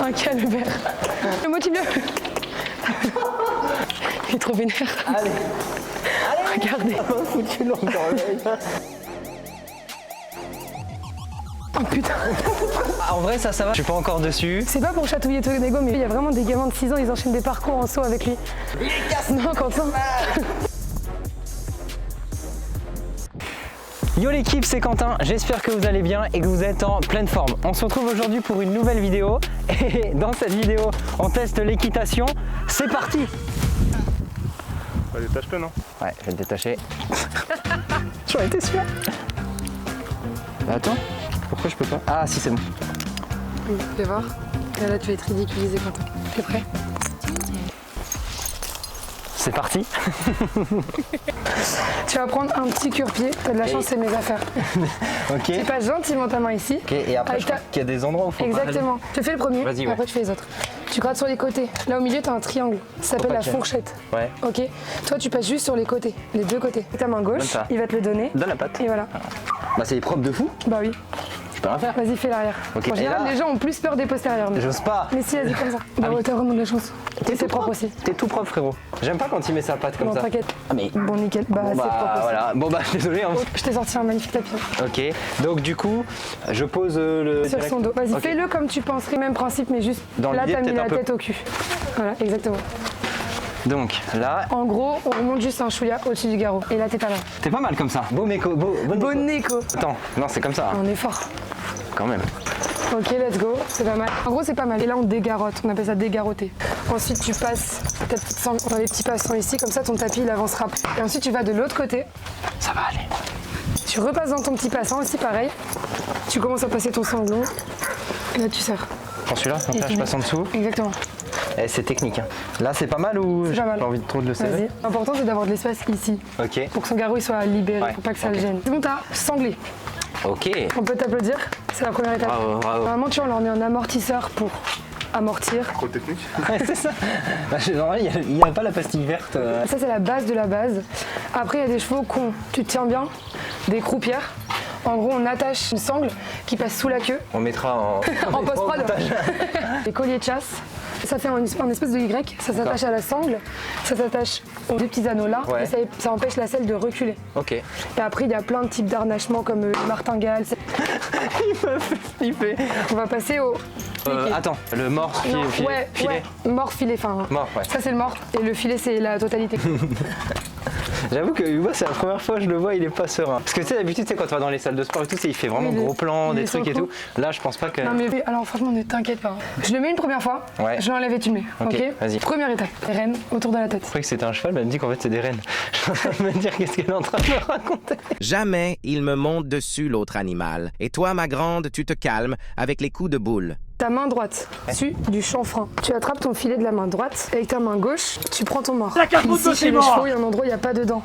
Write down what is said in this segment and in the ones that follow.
Un calvaire. Le motif bleu. Il est trop vénère. Allez. Regardez. Foutu l'oreille. Oh putain. En vrai, ça va. Je suis pas encore dessus. C'est pas pour chatouiller Tonego, mais il y a vraiment des gamins de 6 ans, ils enchaînent des parcours en saut avec lui. Non, Quentin. Yo l'équipe, c'est Quentin, j'espère que vous allez bien et que vous êtes en pleine forme. On se retrouve aujourd'hui pour une nouvelle vidéo et dans cette vidéo, on teste l'équitation. C'est parti. Détache-le, non? Ouais, je vais le détacher. J'en étais sûr. Bah, attends, pourquoi je peux pas? Ah si, c'est bon. Fais voir. Et là, tu vas être ridiculisé, Quentin. T'es prêt? C'est parti. Tu vas prendre un petit cure-pied. T'as de la chance, c'est mes affaires. Ok. Tu passes gentiment ta main ici. Ok, et après, Avec je crois qu'il y a des endroits où il faut Exactement. Tu fais le premier, Vas-y, et ouais. après tu fais les autres. Tu grattes sur les côtés. Là au milieu, tu as un triangle. Ça s'appelle pas la qu'il y ait- fourchette. Ouais. Ok. Toi, tu passes juste sur les côtés, les deux côtés. Ta main Donne gauche, ça. il va te le donner. Donne la patte. Et voilà. Bah, c'est propre de fou. Bah oui. Je peux rien faire. Vas-y, fais l'arrière. Ok, En général, et là- les gens ont plus peur des postérieurs. Mais, J'ose pas. mais si, vas-y, comme ça. Bah oui. ouais, t'as vraiment de la chance. Et c'est propre aussi. T'es tout propre, frérot. J'aime pas quand il met sa patte comme Non, ça. t'inquiète. Ah, mais. Bon, nickel. Bah, Bon, c'est bah, propre aussi. voilà. Bon, bah, désolé. Hein. Je t'ai sorti un magnifique tapis. Ok, donc du coup, je pose le. Sur son dos. Vas-y, Ok. fais-le comme tu penserais, même principe, mais juste Dans là, l'idée, t'as mis peut-être la un peu- tête au cul. Voilà, exactement. Donc là, En gros, on remonte juste un chouïa au-dessus du garrot. Et là, t'es pas là. t'es pas mal comme ça. Beau méco, bon Bon écho. Attends, non, c'est comme ça, hein, On est fort. quand même. Ok, let's go. C'est pas mal. En gros, c'est pas mal. Et là, on dégarotte. On appelle ça dégaroter. Ensuite, tu passes ta petite sangle dans les petits passants ici. Comme ça, ton tapis, il avancera plus. Et ensuite, tu vas de l'autre côté. Ça va aller. Tu repasses dans ton petit passant aussi, pareil. Tu commences à passer ton sanglon. Et là, tu serres. Prends celui-là, donc là, je passe en dessous. Exactement. Eh, c'est technique. Hein. Là, c'est pas mal ou C'est j'ai pas mal. pas envie de trop de le serrer? Vas-y. L'important, c'est d'avoir de l'espace ici. Ok. Pour que son garrot il soit libéré. Ouais, Pour pas que ça ok. le gêne. C'est bon, t'as sanglé. Ok. On peut t'applaudir. C'est la première étape. Bravo, bravo. Normalement, tu vois, on leur met un amortisseur pour amortir. Trop technique. Ouais, c'est ça. Bah, normalement, il n'y a pas la pastille verte. Ça, c'est la base de la base. Après, il y a des chevaux qu'on, tu te tiens bien, des croupières. En gros, on attache une sangle qui passe sous la queue On mettra en. en post-prod. Les colliers de chasse. Ça fait un espèce de Y, ça s'attache à la sangle, ça s'attache aux deux petits anneaux là, Ouais. et ça empêche la selle de reculer. Ok. Et après, il y a plein de types d'harnachements comme le martingale. Il m'a fait flipper. On va passer au. Attends, le morse, Non, filet. ouais, Filet. ouais. Mort, filet, enfin. Mort, ouais. Ça, c'est le mort, et le filet, c'est la totalité. J'avoue que Hugo, c'est la première fois que je le vois, il est pas serein. Parce que tu sais, d'habitude, tu sais, quand tu vas dans les salles de sport et tout, il fait vraiment Oui, gros plans, il des est trucs et synchro. tout. Là, je pense pas que. Non mais alors franchement ne t'inquiète pas. Je le mets une première fois, Ouais. je l'enlève et tu le mets. Ok, vas-y. Première étape, les rênes autour de la tête. Je croyais que c'était un cheval, mais elle me dit qu'en fait c'est des rennes. Je suis en train de me dire qu'est-ce qu'elle est en train de me raconter. Jamais il me monte dessus l'autre animal. Et toi, ma grande, tu te calmes avec les coups de boule. Ta main droite, dessus du chanfrein. Tu attrapes ton filet de la main droite. Avec ta main gauche, tu prends ton mort. Ici chez les chevaux, il y a un endroit où il n'y a pas de dents.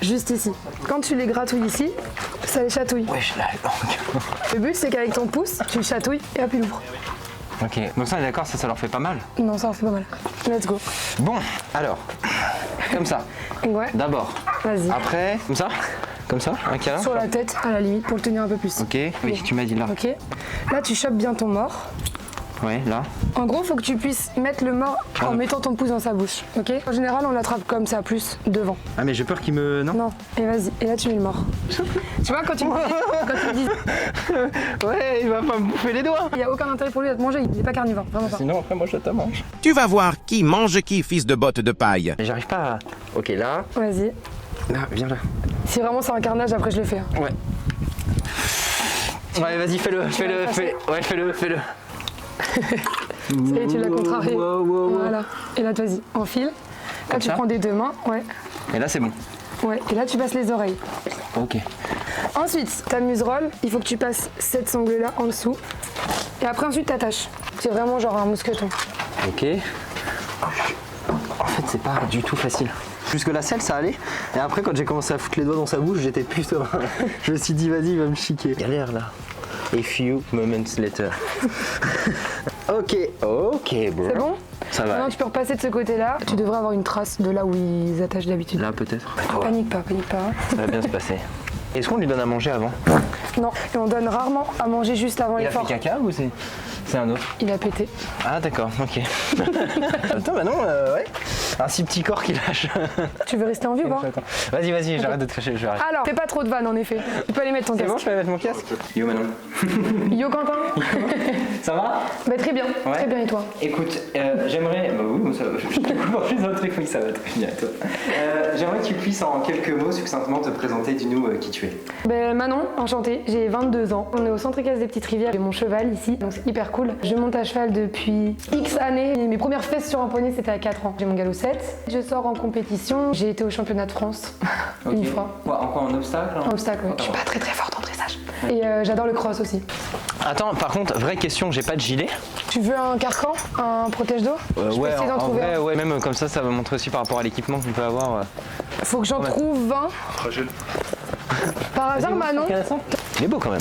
Juste ici. Quand tu les gratouilles ici, ça les chatouille. Wesh, la langue. Le but c'est qu'avec ton pouce, tu le chatouilles et hop il ouvre. Ok, donc ça on est d'accord, ça leur fait pas mal. Non ça en fait pas mal. Let's go. Bon, alors, comme ça, Ouais, d'abord. vas-y. Après, comme ça, un câlin. Sur la tête à la limite pour le tenir un peu plus. Ok, oui, tu m'as dit là. Ok. Là tu chopes bien ton mort. Ouais, là. En gros, faut que tu puisses mettre le mort en mettant ton pouce dans sa bouche, ok? En général, on l'attrape comme ça, plus devant. Ah, mais j'ai peur qu'il me. Non. Non, et vas-y, et là tu mets le mort. Tu vois, quand tu me dis, Ouais, il va pas me bouffer les doigts. il n'y a aucun intérêt pour lui à te manger, il n'est pas carnivore, vraiment pas. Sinon, après, moi je te mange. Tu vas voir qui mange qui, fils de botte de paille. Mais j'arrive pas à. Ok, là. Vas-y. Là, viens là. Si vraiment c'est un carnage, après je le fais. Hein. Ouais. Ouais, vas-y, fais-le. Ouais, fais-le. Ça y est, tu l'as contrarié. Wow. Voilà. Et là, vas-y, enfile. Là, Comme tu ça prends des deux mains, ouais. Et là, c'est bon. Ouais, et là, tu passes les oreilles. Ok. Ensuite, ta muserolle, il faut que tu passes cette sangle-là en dessous. Et après, ensuite, t'attaches. C'est vraiment genre un mousqueton. Ok. En fait, c'est pas du tout facile. Jusque la selle, ça allait. Et après, quand j'ai commencé à foutre les doigts dans sa bouche, j'étais plus serein. Je me suis dit, vas-y, il va me chiquer. Galère là. A few moments later. Ok, bro. C'est bon? Ça va. Maintenant, tu peux repasser de ce côté-là. Tu devrais avoir une trace de là où ils attachent d'habitude. Là, peut-être. Panique pas. Ça va bien se passer. Est-ce qu'on lui donne à manger avant? Non, et on donne rarement à manger juste avant Il a fait l'effort. caca ou c'est. C'est un autre. Il a pété. Ah d'accord, ok. Attends, bah non, ouais. Un si petit corps qui lâche. Tu veux rester en vie ou pas? Vas-y, j'arrête de te cacher, je vais arrêter. Alors, fais pas trop de vannes en effet. Tu peux aller mettre ton C'est casque. bon, je peux mettre mon casque? Yo Manon. Yo Quentin. Ça va? Bah très bien, très bien et toi? Écoute, j'aimerais... Bah oui, ça va, je te coupe en plus un truc, oui ça va très bien toi. J'aimerais que tu puisses en quelques mots succinctement te présenter, dis-nous qui tu es. Ben Manon, enchantée, j'ai 22 ans. On est au centre équestre des Petites Rivières, j'ai mon cheval ici, donc c'est hyper cool. Je monte à cheval depuis X années. Et mes premières fesses sur un poney c'était à 4 ans. J'ai mon galop 7. Je sors en compétition, j'ai été au championnat de France une fois. Ouais, encore en obstacle hein. En obstacle, ouais. Je suis pas très forte en dressage. Et j'adore le cross aussi. Attends, par contre, vraie question, j'ai pas de gilet. Tu veux un carcan, un protège d'eau? Je peux Ouais, essayer d'en en trouver vrai, un. ouais, même comme ça va montrer aussi par rapport à l'équipement qu'on peut avoir. Faut que j'en trouve 20. Par hasard, Manon. Il est beau quand même.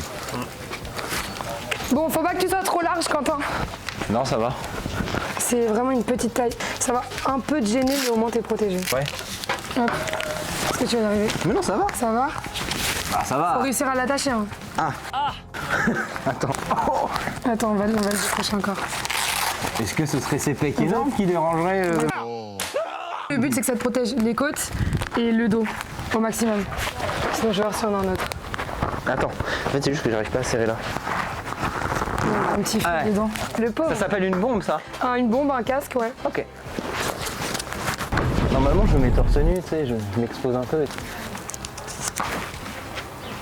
Bon, faut pas que tu sois trop large, Quentin. Non, ça va. C'est vraiment une petite taille. Ça va un peu te gêner, mais au moins t'es protégé. Ouais. Hop. Est-ce que tu vas y arriver? Mais non, ça va. Ça va? Ah, ça va. Faut réussir à l'attacher. Hein. Attends. Attends, on va le décrocher encore. Est-ce que ce serait ces pecs énormes qui dérangeraient Le but, c'est que ça te protège les côtes et le dos au maximum. Sinon, je vais voir si on a un autre. Attends, en fait, c'est juste que j'arrive pas à serrer là. Un petit fil Ah ouais. dedans. Le pauvre. Ça s'appelle une bombe, ça? Une bombe, un casque, ouais. Ok. Normalement, je me mets torse nu, tu sais, je m'expose un peu.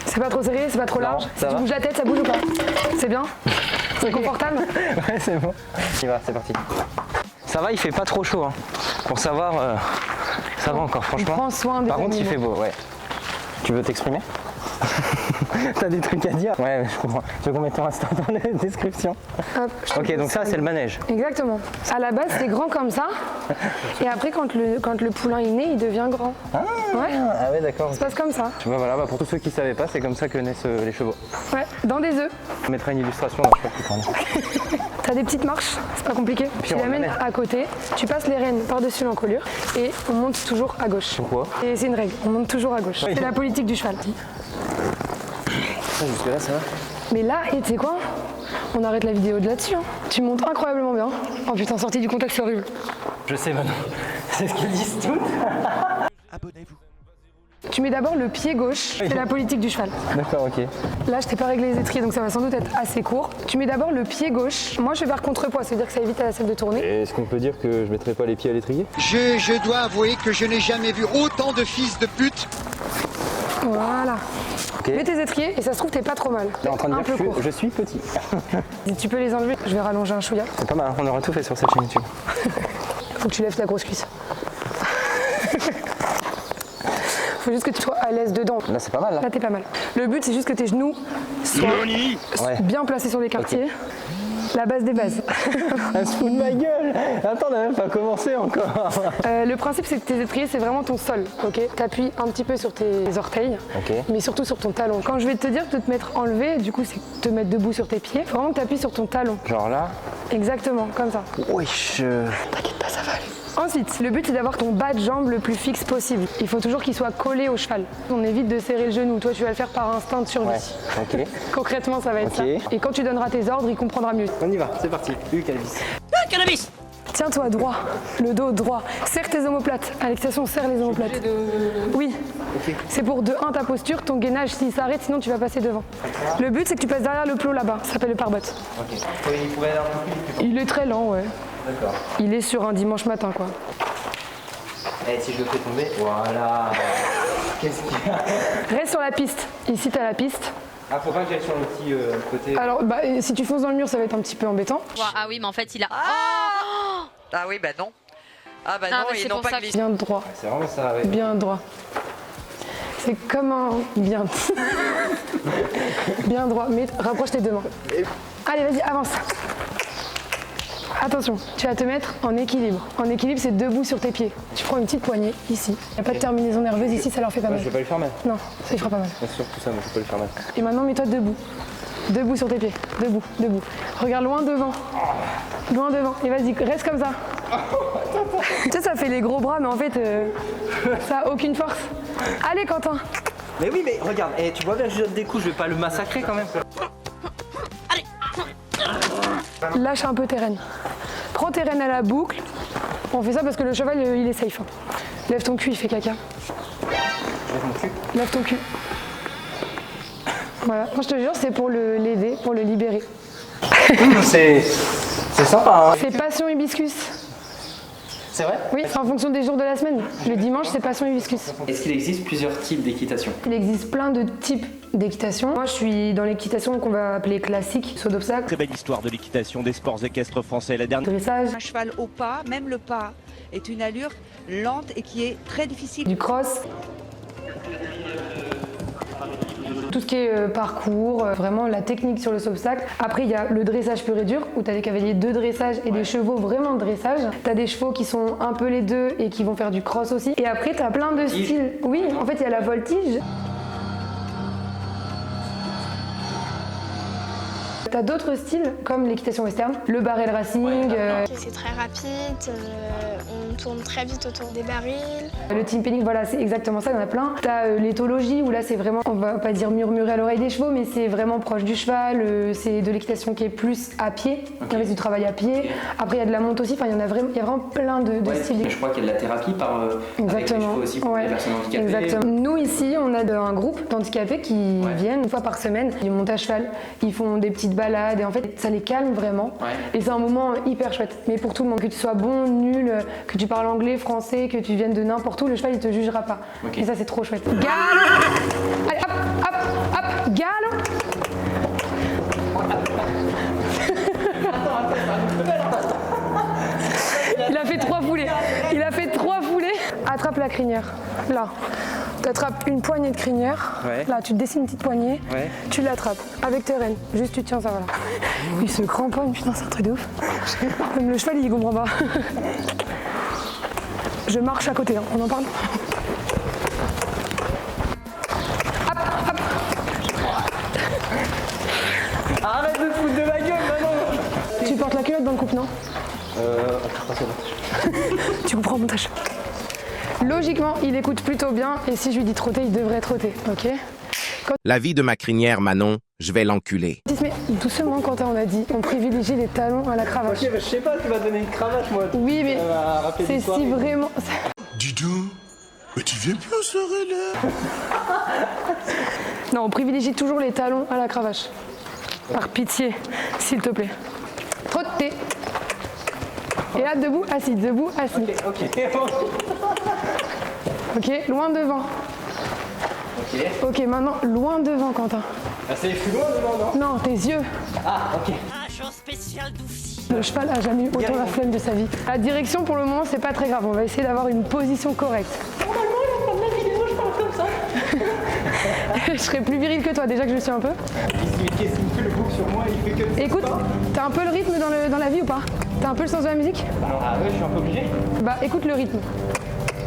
C'est pas trop serré, c'est pas trop Non, large. ça Si tu va. bouges la tête, ça bouge ou pas? C'est bien? C'est confortable? Ouais, c'est bon. On y va, c'est parti. Ça va, il fait pas trop chaud. Hein. Pour savoir, ça va encore, franchement. Prends soin des Par contre, il animaux. fait beau, ouais. Tu veux t'exprimer? T'as des trucs à dire? Ouais, mais je comprends. Tu veux qu'on mette ton Insta dans la description? Hop, je te Ok, pose donc ça, c'est le manège. Exactement. À la base, c'est grand comme ça. Et après, quand le poulain est né, il devient grand. Ouais, Ah ouais, d'accord. ça se passe comme ça. Tu vois, voilà, pour tous ceux qui savaient pas, c'est comme ça que naissent les chevaux. Ouais, dans des œufs. Je mettrai une illustration, là, je sais pas plus. T'as des petites marches, c'est pas compliqué. Tu on l'amènes l'amène. à côté, tu passes les rênes par-dessus l'encolure et on monte toujours à gauche. Pourquoi? Et c'est une règle, on monte toujours à gauche. Oui. C'est la politique du cheval. Jusque là, ça va? Mais là, et tu sais quoi? On arrête la vidéo de là-dessus. Hein. Tu montes incroyablement bien. Oh putain, sorti du contexte, c'est horrible. Je sais maintenant. C'est ce qu'ils disent tous. Abonnez-vous. Tu mets d'abord le pied gauche, c'est la politique du cheval. D'accord, ok. Là, je t'ai pas réglé les étriers, donc ça va sans doute être assez court. Tu mets d'abord le pied gauche. Moi, je vais faire contrepoids, c'est-à-dire que ça évite à la selle de tourner. Et est-ce qu'on peut dire que je mettrai pas les pieds à l'étrier? Je dois avouer que je n'ai jamais vu autant de fils de pute. Voilà. Ok. Mets tes étriers et ça se trouve, t'es pas trop mal. T'es en train de un dire peu que court. je suis petit. Si tu peux les enlever, je vais rallonger un chouïa. C'est pas mal, on aura tout fait sur cette chaîne YouTube. Faut que tu lèves ta grosse cuisse. Faut juste que tu sois à l'aise dedans. Là, c'est pas mal, là. Là, t'es pas mal. Le but, c'est juste que tes genoux soient Ouais. bien placés sur les quartiers. La base des bases. Elle se fout de ma gueule. Attends, on n'a même pas commencé encore. Le principe, c'est que tes étriers, c'est vraiment ton sol. Ok. T'appuies un petit peu sur tes orteils, Ok. mais surtout sur ton talon. Quand je vais te dire de te mettre enlevé, du coup, c'est te mettre debout sur tes pieds. Faut vraiment que t'appuies sur ton talon. Genre là. Exactement, comme ça. Wesh. T'inquiète pas, ça va aller. Ensuite, le but c'est d'avoir ton bas de jambe le plus fixe possible. Il faut toujours qu'il soit collé au cheval. On évite de serrer le genou. Toi, tu vas le faire par instinct de survie. Ouais, ok. Concrètement, ça va être Ok. ça. Et quand tu donneras tes ordres, il comprendra mieux. On y va, c'est parti. Cannabis. Tiens-toi droit, le dos droit. Serre tes omoplates. À l'excitation, serre les omoplates. Oui. C'est pour de 1 ta posture, ton gainage s'il s'arrête, sinon tu vas passer devant. Le but c'est que tu passes derrière le plot là-bas. Ça s'appelle le pare-botte. Ok. Il pourrait aller un peu plus vite. Il est très lent, ouais. D'accord. Il est sur un dimanche matin, quoi. Et si je le fais tomber, voilà. Qu'est-ce qu'il y a? Reste sur la piste. Ici, t'as la piste. Ah, faut pas que j'aille sur le petit côté. Alors, bah, si tu fonces dans le mur, ça va être un petit peu embêtant. Ah oui, mais en fait, il a. Ah oui, bah non. Ah bah Ah, non, bah, ils c'est n'ont pour pas ça glissé. Bien droit. C'est vraiment ça, ouais. Bien droit. C'est comme un bien. Bien droit. Mais rapproche tes deux mains. Allez, vas-y, avance. Attention, tu vas te mettre en équilibre. En équilibre, c'est debout sur tes pieds. Tu prends une petite poignée ici. Il n'y a pas de terminaison nerveuse ici, ça leur fait pas mal. Je vais pas lui faire mal. Non, ça il fera pas mal. Bien sûr, tout ça, mais je vais pas lui faire mal. Et maintenant, mets-toi debout. Debout sur tes pieds. Debout, debout. Regarde loin devant. Loin devant. Et vas-y, reste comme ça. Tu sais, ça fait les gros bras, mais en fait, ça a aucune force. Allez, Quentin. Mais oui, mais regarde, tu vois bien que je donne des coups, je vais pas le massacrer quand même. Lâche un peu tes rênes. Prends tes rênes à la boucle. On fait ça parce que le cheval, il est safe. Lève ton cul, il fait caca. Lève mon cul. Lève ton cul. Voilà, moi je te jure, c'est pour l'aider, pour le libérer. C'est sympa, hein. C'est passion hibiscus. C'est vrai? Oui, c'est en fonction des jours de la semaine. Le dimanche, c'est passion hibiscus. Est-ce qu'il existe plusieurs types d'équitation? Il existe plein de types d'équitation. Moi, je suis dans l'équitation qu'on va appeler classique, saut d'obstacle, Très belle histoire de l'équitation des sports équestres français. La dernière. dressage, Un cheval au pas, même le pas, est une allure lente et qui est très difficile. du cross. Tout ce qui est parcours, vraiment la technique sur le saut d'obstacle. Après, il y a le dressage pur et dur, où tu as des cavaliers de dressage et des chevaux vraiment de dressage. Tu as des chevaux qui sont un peu les deux et qui vont faire du cross aussi. Et après, tu as plein de styles. Oui, en fait, il y a la voltige. T'as d'autres styles comme l'équitation western, le barrel racing, C'est très rapide, on tourne très vite autour des barils. le team penning, voilà, c'est exactement ça, il y en a plein. T'as l'éthologie où là c'est vraiment, on va pas dire murmurer à l'oreille des chevaux, mais c'est vraiment proche du cheval, c'est de l'équitation qui est plus à pied, en fait du travail à pied. Après il y a de la monte aussi, enfin il y a vraiment plein de styles. Mais je crois qu'il y a de la thérapie avec les Exactement. chevaux aussi pour les personnes handicapées. Exactement. Nous ici, on a un groupe d'handicapés qui viennent une fois par semaine. Ils montent à cheval, ils font des petites balades et en fait ça les calme vraiment. Et c'est un moment hyper chouette. Mais pour tout le monde, que tu sois bon, nul, que tu parles anglais, français, que tu viennes de n'importe où, le cheval il te jugera pas. Et ça c'est trop chouette. Galop. Allez hop, hop, hop, galop. Il a fait 3 foulées. Il a fait 3 foulées. Attrape la crinière. Là. Tu attrapes une poignée de crinière. Là, tu te dessines une petite poignée. Tu l'attrapes avec tes rênes. Juste, tu tiens ça, voilà. Il se cramponne. Putain, c'est un truc de ouf. Même le cheval, il comprend pas. Je marche à côté, hein. On en parle. Hop, hop. Arrête de foutre de ma gueule, maintenant. Tu portes la culotte dans le couple, non? Tu comprends mon montage. Logiquement, il écoute plutôt bien et si je lui dis trotter, il devrait trotter, ok? La vie de ma crinière, Manon, je vais l'enculer. Mais doucement, Quentin, on a dit, on privilégie les talons à la cravache. Ok, bah, je sais pas, tu vas donner une cravache, moi. Oui, mais c'est si vraiment... Dis donc, mais tu viens plus au soirée là? Non, on privilégie toujours les talons à la cravache. Par pitié, s'il te plaît. Trotter. Et là, debout, assis, debout, assis. Ok, loin devant. Ok, maintenant, loin devant, Quentin. Ah, c'est plus loin devant, non? Non, tes yeux. Ah, ok. Le cheval a jamais eu autant la flemme de sa vie. La direction, pour le moment, c'est pas très grave. On va essayer d'avoir une position correcte. Normalement, à la fin de la vidéo, je parle comme ça. Je serais plus viril que toi, déjà que je le suis un peu. Qu'est-ce qu'il me fait le bouc sur moi? Il fait que... Écoute, t'as un peu le rythme dans la vie ou pas? T'as un peu le sens de la musique? Ah ouais, je suis un peu obligé. Bah écoute le rythme.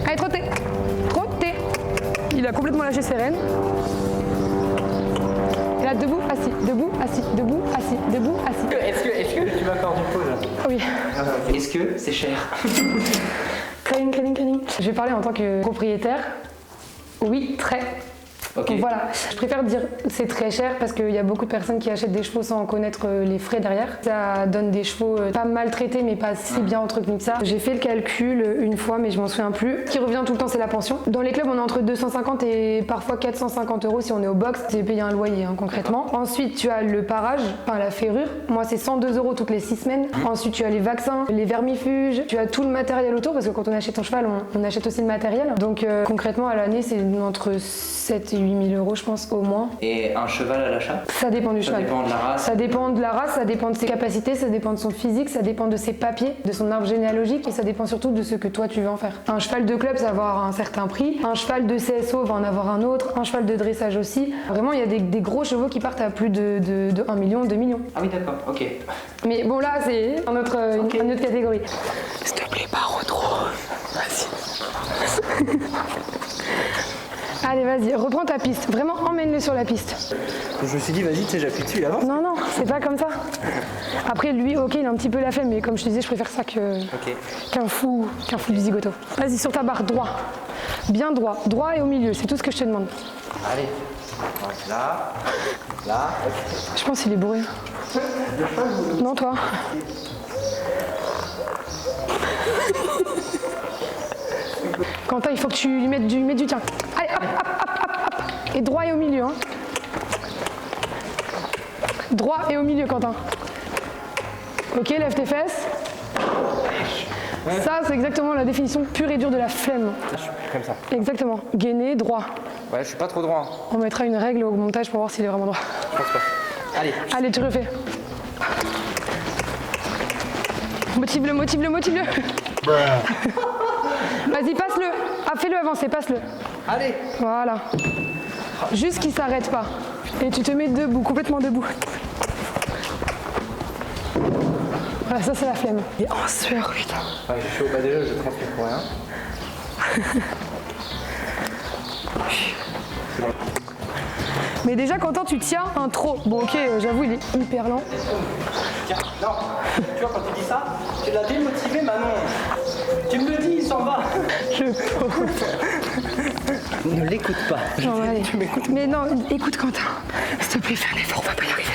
Allez, trottez. Trottez. Il a complètement lâché ses rênes. Et là, debout, assis, debout, assis, debout, assis, debout, assis. Est-ce que tu m'accordes une pause là? Oui. Est-ce que c'est cher? Cleaning, cleaning, cleaning. Je vais parler en tant que propriétaire. Oui, très. Ok. Donc voilà, je préfère dire c'est très cher parce qu'il y a beaucoup de personnes qui achètent des chevaux sans connaître les frais derrière. Ça donne des chevaux pas maltraités mais pas si bien entretenus que ça. J'ai fait le calcul une fois mais je m'en souviens plus. Ce qui revient tout le temps c'est la pension. Dans les clubs on est entre 250 et parfois 450 € si on est au box. C'est payer un loyer hein, concrètement. Ensuite tu as le parage, enfin la ferrure. Moi c'est 102 € toutes les 6 semaines. Ensuite tu as les vaccins, les vermifuges. Tu as tout le matériel autour parce que quand on achète ton cheval on achète aussi le matériel. Donc concrètement à l'année c'est entre 7 et 8 000 € je pense au moins. Et un cheval à l'achat? Ça dépend du cheval. Ça dépend de la race? Ça dépend de la race, ça dépend de ses capacités, ça dépend de son physique, ça dépend de ses papiers, de son arbre généalogique et ça dépend surtout de ce que toi tu veux en faire. Un cheval de club ça va avoir un certain prix, un cheval de CSO va en avoir un autre, un cheval de dressage aussi. Vraiment il y a des gros chevaux qui partent à plus de 1 million, 2 millions. Ah oui d'accord, ok. Mais bon là c'est une autre catégorie. S'il te plaît pas trop. Vas-y. Allez, vas-y, reprends ta piste. Vraiment, emmène-le sur la piste. Je me suis dit, vas-y, tu sais, j'appuie dessus, il avance. Non, c'est pas comme ça. Après, lui, ok, il a un petit peu la flemme, mais comme je te disais, je préfère ça qu'un fou du zigoto. Vas-y, sur ta barre, droit. Bien droit. Droit et au milieu, c'est tout ce que je te demande. Allez. Là. Je pense qu'il est bourré. Non, toi. Quentin, il faut que tu lui mettes du tien. Allez, hop, hop, hop, hop, hop. Et droit et au milieu. Hein. Droit et au milieu, Quentin. Ok, lève tes fesses. Ça, c'est exactement la définition pure et dure de la flemme. Je suis comme ça. Exactement. Gainé, droit. Ouais, je suis pas trop droit. On mettra une règle au montage pour voir s'il est vraiment droit. Je pense pas. Allez. Allez, tu refais. Motive-le, motive-le, motive-le. Vas-y, passe-le. Ah, fais-le avancer, passe-le. Allez. Voilà. Juste qu'il s'arrête pas. Et tu te mets debout, complètement debout. Voilà, ça c'est la flemme. Il est en sueur, putain. Ouais, je suis chaud. Bah déjà, je transpire pour rien. Mais déjà, Quentin, tu tiens un trop. Bon, ok, j'avoue, il est hyper lent. Tiens, non. Tu vois, quand tu dis ça, tu l'as démotivé, Manon. Tu me le dis, il s'en va. Ne l'écoute pas. Non, allez. Mais non, écoute, Quentin. S'il te plaît, fais un effort, on va pas y arriver.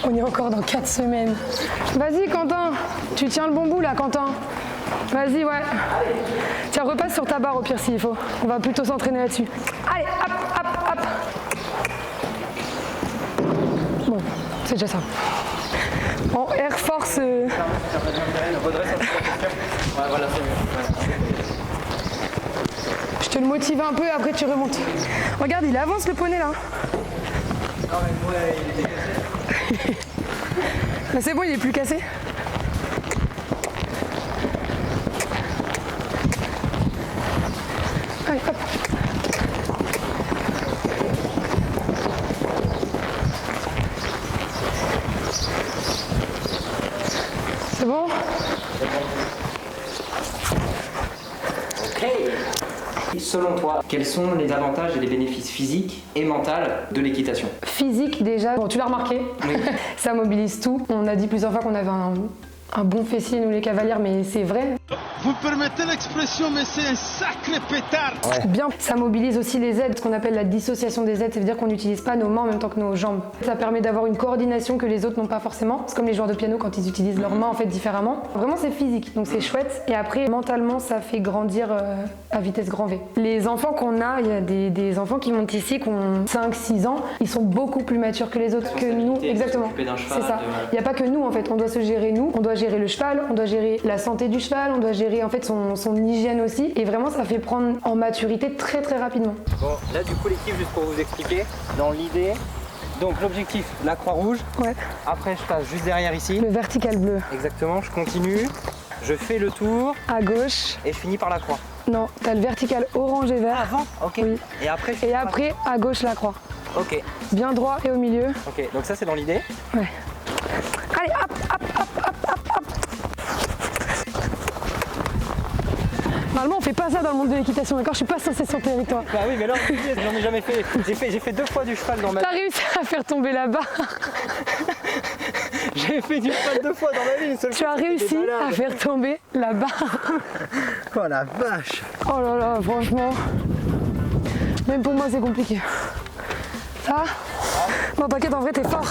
On est encore dans 4 semaines. Vas-y, Quentin. Tu tiens le bon bout, là, Quentin. Vas-y, ouais. Tiens, repasse sur ta barre, au pire, s'il faut. On va plutôt s'entraîner là-dessus. Allez, hop, hop, hop. Bon, c'est déjà ça. En Air Force... Ouais, voilà, c'est mieux. Je te le motive un peu, après tu remontes. Regarde, il avance le poney, là. Non, mais ouais, il est cassé. Mais c'est bon, il est plus cassé. Allez, hop. C'est bon? Ok. Selon toi, quels sont les avantages et les bénéfices physiques et mentaux de l'équitation? Physique déjà, bon tu l'as remarqué, Oui. Ça mobilise tout. On a dit plusieurs fois qu'on avait un bon fessier nous les cavalières, mais c'est vrai. Vous permettez l'expression, mais c'est un sacré pétard. Bien, ça mobilise aussi les aides, ce qu'on appelle la dissociation des aides, ça veut dire qu'on n'utilise pas nos mains en même temps que nos jambes. Ça permet d'avoir une coordination que les autres n'ont pas forcément. C'est comme les joueurs de piano quand ils utilisent leurs mains en fait différemment. Vraiment c'est physique, donc c'est chouette. Et après mentalement ça fait grandir à vitesse grand V. Les enfants qu'on a, il y a des enfants qui montent ici qui ont 5-6 ans, ils sont beaucoup plus matures que les autres, que nous. Exactement, c'est ça. Il n'y a pas que nous en fait, on doit se gérer nous, on doit gérer le cheval, on doit gérer la santé du cheval, on doit gérer en fait son hygiène aussi, et vraiment ça fait prendre en maturité très très rapidement. Bon, là du coup l'équipe, juste pour vous expliquer, dans l'idée, donc l'objectif, la croix rouge, Ouais. après je passe juste derrière ici, Le vertical bleu. exactement, je continue, je fais le tour À gauche, et je finis par la croix. non, t'as le vertical orange et vert. Avant. Ok. Oui. Et après je Et après, à gauche la croix. Ok, Bien droit et au milieu. ok, donc ça c'est dans l'idée. Ouais. Allez, hop, hop, hop, hop, hop, hop. Normalement, on fait pas ça dans le monde de l'équitation, d'accord? Je suis pas censée sauter avec toi. Bah oui, mais là j'en ai jamais fait. J'ai fait 2 fois du cheval dans ma vie. T'as réussi à faire tomber la barre. J'ai fait du cheval 2 fois dans ma vie, une seule Tu fois, as c'était réussi malade. à faire tomber la barre. Oh la vache. Oh là là, franchement. Même pour moi, c'est compliqué. Ça va? Non, t'inquiète, en vrai, t'es fort.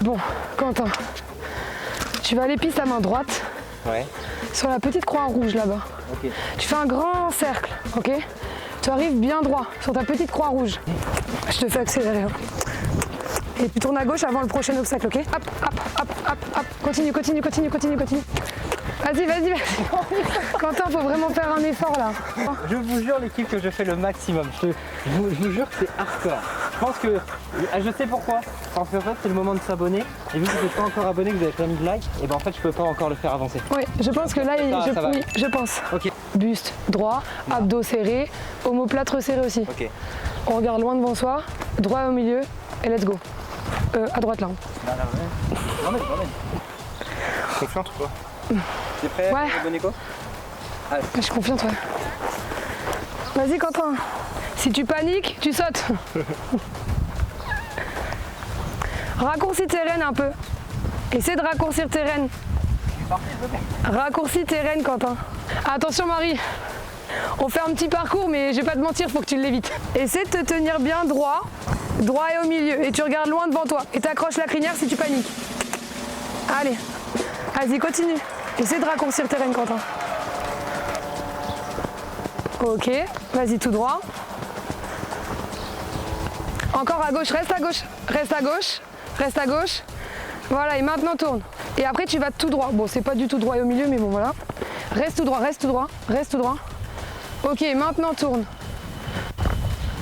Bon, Quentin, tu vas aller piste à main droite Ouais, sur la petite croix rouge là-bas. ok. Tu fais un grand cercle, ok? Tu arrives bien droit sur ta petite croix rouge. Je te fais accélérer. Hein. Et tu tournes à gauche avant le prochain obstacle, ok? Hop, hop, hop, hop, hop. Continue, continue, continue, continue, continue. Vas-y, vas-y, vas-y. Quentin, faut vraiment faire un effort là. Je vous jure l'équipe que je fais le maximum. Je vous jure que c'est hardcore. Je pense que, je sais pourquoi. Parce qu'en fait c'est le moment de s'abonner. Et vu que vous n'êtes pas encore abonné, que vous avez pas mis de like, et ben en fait je peux pas encore le faire avancer. Oui, je pense que là, Ça va. oui, je pense. Ok, Buste droit, abdos serrés, omoplate resserré aussi. ok. On regarde loin devant soi, droit au milieu, et let's go. À droite là. J'emmène. Confiante ou quoi? T'es prêt? Ouais. Bon écho? Je suis confiante, ouais. Vas-y, Quentin. Si tu paniques, tu sautes. Raccourcis tes rênes un peu. Essaie de raccourcir tes rênes. Raccourcis tes rênes, Quentin. Attention, Marie. On fait un petit parcours, mais je vais pas te mentir, faut que tu l'évites. Essaie de te tenir bien droit. Droit et au milieu. Et tu regardes loin devant toi. Et t'accroches la crinière si tu paniques. Allez. Vas-y, continue. Essaie de raccourcir tes rênes, Quentin. Ok. Vas-y, tout droit. Encore à gauche. Reste à gauche. Reste à gauche. Reste à gauche. Voilà, et maintenant tourne. Et après, tu vas tout droit. Bon, c'est pas du tout droit et au milieu, mais bon, voilà. Reste tout droit, reste tout droit, reste tout droit. Ok, maintenant tourne.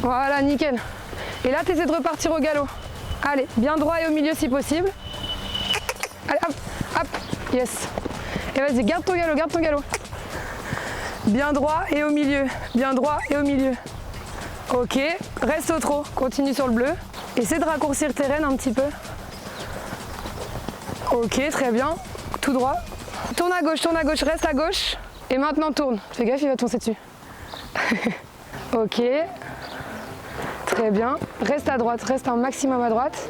Voilà, nickel. Et là, tu essaies de repartir au galop. Allez, bien droit et au milieu si possible. Allez, hop, hop, yes. Et vas-y, garde ton galop, garde ton galop. Bien droit et au milieu, bien droit et au milieu. Ok, reste au trot, continue sur le bleu. Essaie de raccourcir tes rênes un petit peu. Ok, très bien, tout droit. Tourne à gauche, reste à gauche. Et maintenant tourne. Fais gaffe, il va tomber dessus. Ok. Très bien. Reste à droite, reste un maximum à droite.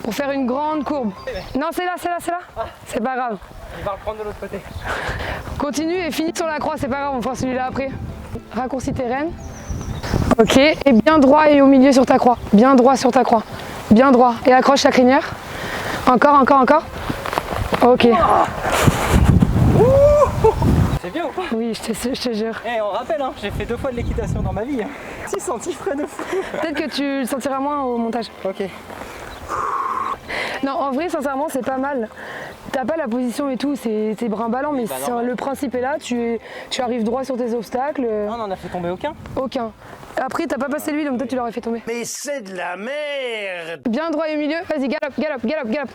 Pour faire une grande courbe. Non, c'est là, c'est là, c'est là. C'est pas grave. Il va reprendre de l'autre côté. Continue et finis sur la croix, c'est pas grave, on fera celui-là après. Raccourcis tes rênes. Ok, et bien droit et au milieu sur ta croix. Bien droit sur ta croix. Bien droit. Et accroche la crinière. Encore, encore, encore. Ok. C'est bien ou pas? Oui, je te jure. Eh, on rappelle, hein, j'ai fait 2 fois de l'équitation dans ma vie. 6 centifrais de fou. Peut-être que tu le sentiras moins au montage. Ok. Non, en vrai, sincèrement, c'est pas mal. T'as pas la position et tout, c'est brimballant, mais le principe est là, tu arrives droit sur tes obstacles. Non, on en a fait tomber aucun. Aucun. Après, t'as pas passé lui, donc peut-être tu l'aurais fait tomber. Mais c'est de la merde. Bien droit et au milieu, vas-y, galope, galope, galope, galope.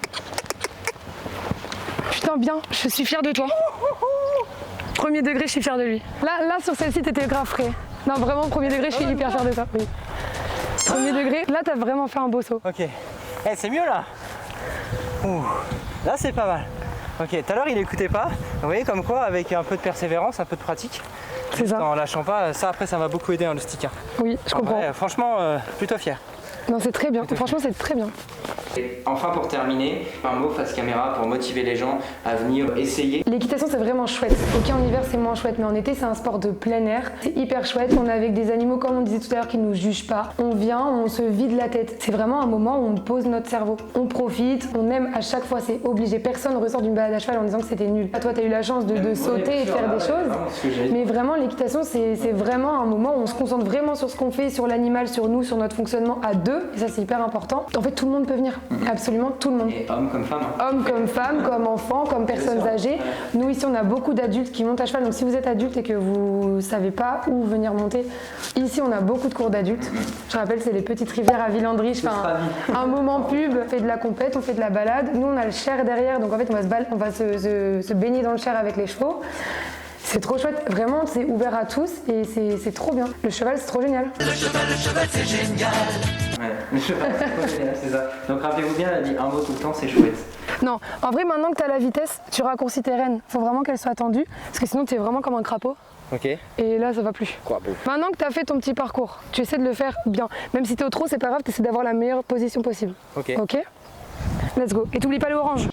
Putain, bien, je suis fière de toi. Premier degré, je suis fière de lui. Là sur celle-ci, t'étais grave frais. Non, vraiment, premier degré, je suis hyper fière de toi. Oui. Premier degré, là, t'as vraiment fait un beau saut. Ok. Eh, c'est mieux là. Ouh. Là, c'est pas mal. Ok, tout à l'heure, il écoutait pas. Vous voyez, comme quoi, avec un peu de persévérance, un peu de pratique, C'est ça. en lâchant pas, ça après, ça m'a beaucoup aidé, hein, le stick. Hein. Oui, je comprends. Ouais, franchement, plutôt fier. Non, c'est très bien. Franchement, c'est très bien. Et enfin, pour terminer, un mot face caméra pour motiver les gens à venir essayer. L'équitation, c'est vraiment chouette. Ok, en hiver, c'est moins chouette, mais en été, c'est un sport de plein air. C'est hyper chouette. On est avec des animaux, comme on disait tout à l'heure, qui ne nous jugent pas. On vient, on se vide la tête. C'est vraiment un moment où on pose notre cerveau. On profite, on aime à chaque fois, c'est obligé. Personne ne ressort d'une balade à cheval en disant que c'était nul. Toi, tu as eu la chance de sauter et de faire des choses. Mais vraiment, l'équitation, c'est vraiment un moment où on se concentre vraiment sur ce qu'on fait, sur l'animal, sur nous, sur notre fonctionnement à deux. Et ça, c'est hyper important. En fait, tout le monde peut venir. Absolument tout le monde. Et hommes comme femmes. Hein. Hommes comme femmes, comme enfants, comme personnes âgées. Nous ici on a beaucoup d'adultes qui montent à cheval, donc si vous êtes adulte et que vous ne savez pas où venir monter, ici on a beaucoup de cours d'adultes. Je rappelle, c'est les petites rivières à Villandry, un moment pub, on fait de la compète, on fait de la balade. Nous on a le Cher derrière, donc en fait on va se baigner dans le Cher avec les chevaux. C'est trop chouette, vraiment c'est ouvert à tous et c'est trop bien. Le cheval c'est trop génial. Le cheval c'est génial. Ouais, le cheval c'est trop génial, c'est ça. Donc rappelez-vous bien, elle a dit un mot tout le temps, c'est chouette. Non, en vrai maintenant que tu as la vitesse, tu raccourcis tes rênes. Faut vraiment qu'elles soient tendues, parce que sinon tu es vraiment comme un crapaud. Ok. Et là ça va plus. Quoi, bon. Maintenant que tu as fait ton petit parcours, tu essaies de le faire bien. Même si tu es au trot, c'est pas grave, tu essaies d'avoir la meilleure position possible. Ok. Ok. Let's go. Et t'oublies pas le orange.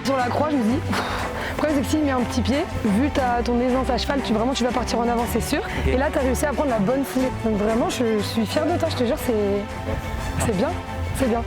Sur la croix, je me dis, le problème c'est que s'il met un petit pied, vu ton aisance à cheval, tu vas partir en avant, c'est sûr. Okay. Et là, tu as réussi à prendre la bonne foulée. Donc vraiment, je suis fière de toi, je te jure, c'est bien, c'est bien.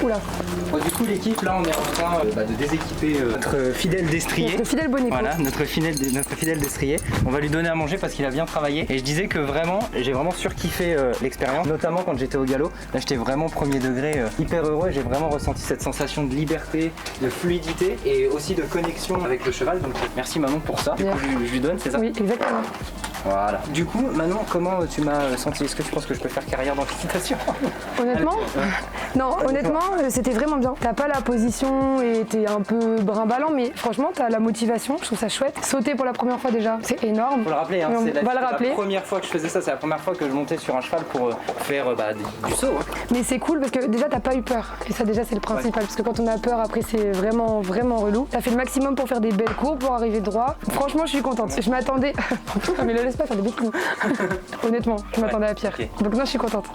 Oula. Bon, du coup l'équipe là on est en train de déséquiper notre fidèle destrier. Notre fidèle Bonico. Voilà, notre fidèle destrier. On va lui donner à manger parce qu'il a bien travaillé. Et je disais que vraiment, j'ai vraiment surkiffé l'expérience. Notamment quand j'étais au galop. Là j'étais vraiment premier degré, hyper heureux. J'ai vraiment ressenti cette sensation de liberté, de fluidité et aussi de connexion avec le cheval. Donc merci Manon pour ça. Du coup je lui donne, c'est ça? Oui, exactement. Voilà. Du coup, Manon, comment tu m'as senti? Est-ce que tu penses que je peux faire carrière dans l'équitation? Honnêtement, non, honnêtement, c'était vraiment bien. T'as pas la position et t'es un peu brimballant, mais franchement, t'as la motivation. Je trouve ça chouette. Sauter pour la première fois déjà, c'est énorme. Faut le rappeler, hein, On c'est va le la rappeler. première fois que je faisais ça. C'est la première fois que je montais sur un cheval pour faire du saut. Hein. Mais c'est cool parce que déjà t'as pas eu peur. Et ça déjà c'est le principal. Parce que quand on a peur après c'est vraiment relou. T'as fait le maximum pour faire des belles courbes, pour arriver droit. Franchement je suis contente. Je m'attendais. Mais le laisse pas faire des bêtises. Honnêtement, je m'attendais à pire. Okay. Donc non je suis contente.